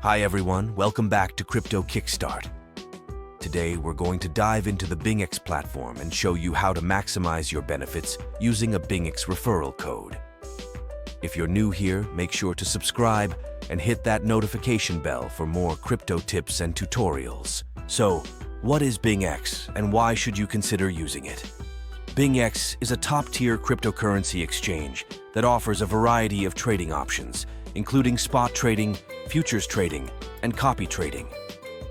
Hi everyone, welcome back to Crypto Kickstart. Today we're going to dive into the BingX platform and show you how to maximize your benefits using a BingX referral code. If you're new here, make sure to subscribe and hit that notification bell for more crypto tips and tutorials. So, what is BingX and why should you consider using it? BingX is a top-tier cryptocurrency exchange that offers a variety of trading options, including spot trading, futures trading, and copy trading.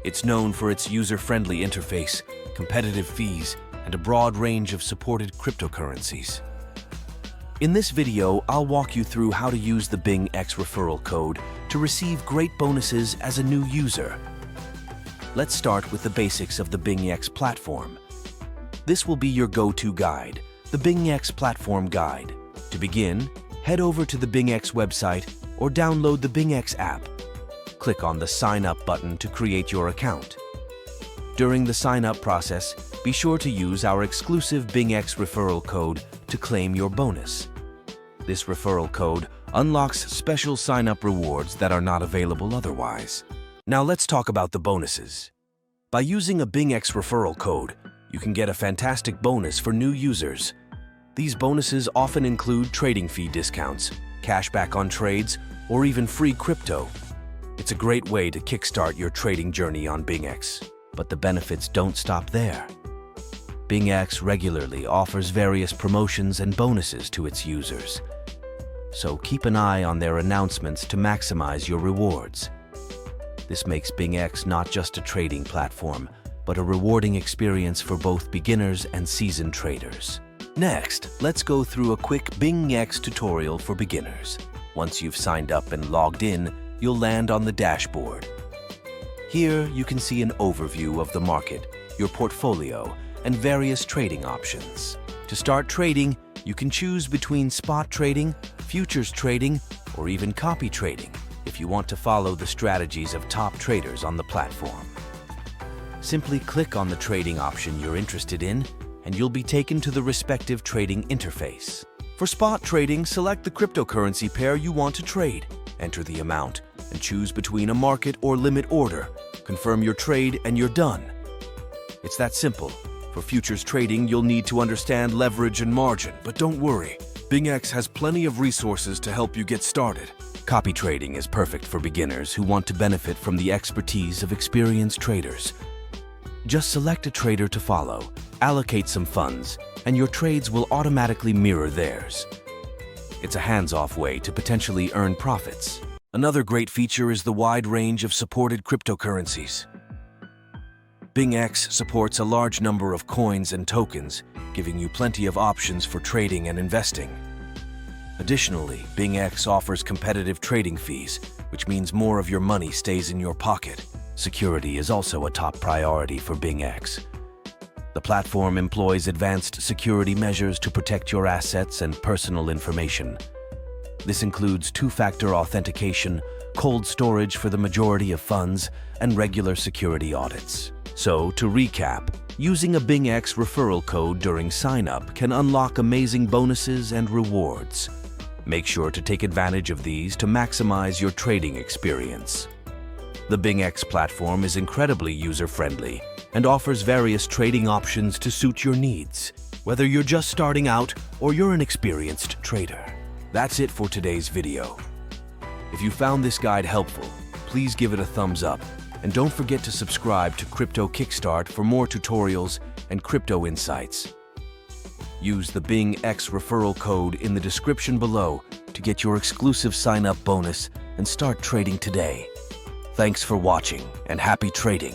It's known for its user-friendly interface, competitive fees, and a broad range of supported cryptocurrencies. In this video, I'll walk you through how to use the BingX referral code to receive great bonuses as a new user. Let's start with the basics of the BingX platform. This will be your go-to guide, the BingX Platform Guide. To begin, head over to the BingX website or download the BingX app. Click on the Sign Up button to create your account. During the sign-up process, be sure to use our exclusive BingX referral code to claim your bonus. This referral code unlocks special sign-up rewards that are not available otherwise. Now let's talk about the bonuses. By using a BingX referral code, you can get a fantastic bonus for new users. These bonuses often include trading fee discounts, cashback on trades, or even free crypto. It's a great way to kickstart your trading journey on BingX. But the benefits don't stop there. BingX regularly offers various promotions and bonuses to its users. So keep an eye on their announcements to maximize your rewards. This makes BingX not just a trading platform, but a rewarding experience for both beginners and seasoned traders. Next, let's go through a quick BingX tutorial for beginners. Once you've signed up and logged in, you'll land on the dashboard. Here, you can see an overview of the market, your portfolio, and various trading options. To start trading, you can choose between spot trading, futures trading, or even copy trading if you want to follow the strategies of top traders on the platform. Simply click on the trading option you're interested in, and you'll be taken to the respective trading interface. For spot trading, select the cryptocurrency pair you want to trade, enter the amount, and choose between a market or limit order. Confirm your trade and you're done. It's that simple. For futures trading, you'll need to understand leverage and margin, but don't worry. BingX has plenty of resources to help you get started. Copy trading is perfect for beginners who want to benefit from the expertise of experienced traders. Just select a trader to follow, allocate some funds, and your trades will automatically mirror theirs. It's a hands-off way to potentially earn profits. Another great feature is the wide range of supported cryptocurrencies. BingX supports a large number of coins and tokens, giving you plenty of options for trading and investing. Additionally, BingX offers competitive trading fees, which means more of your money stays in your pocket. Security is also a top priority for BingX. The platform employs advanced security measures to protect your assets and personal information. This includes two-factor authentication, cold storage for the majority of funds, and regular security audits. So, to recap, using a BingX referral code during sign-up can unlock amazing bonuses and rewards. Make sure to take advantage of these to maximize your trading experience. The BingX platform is incredibly user-friendly and offers various trading options to suit your needs, whether you're just starting out or you're an experienced trader. That's it for today's video. If you found this guide helpful, please give it a thumbs up, and don't forget to subscribe to Crypto Kickstart for more tutorials and crypto insights. Use the BingX referral code in the description below to get your exclusive sign-up bonus and start trading today. Thanks for watching, and happy trading!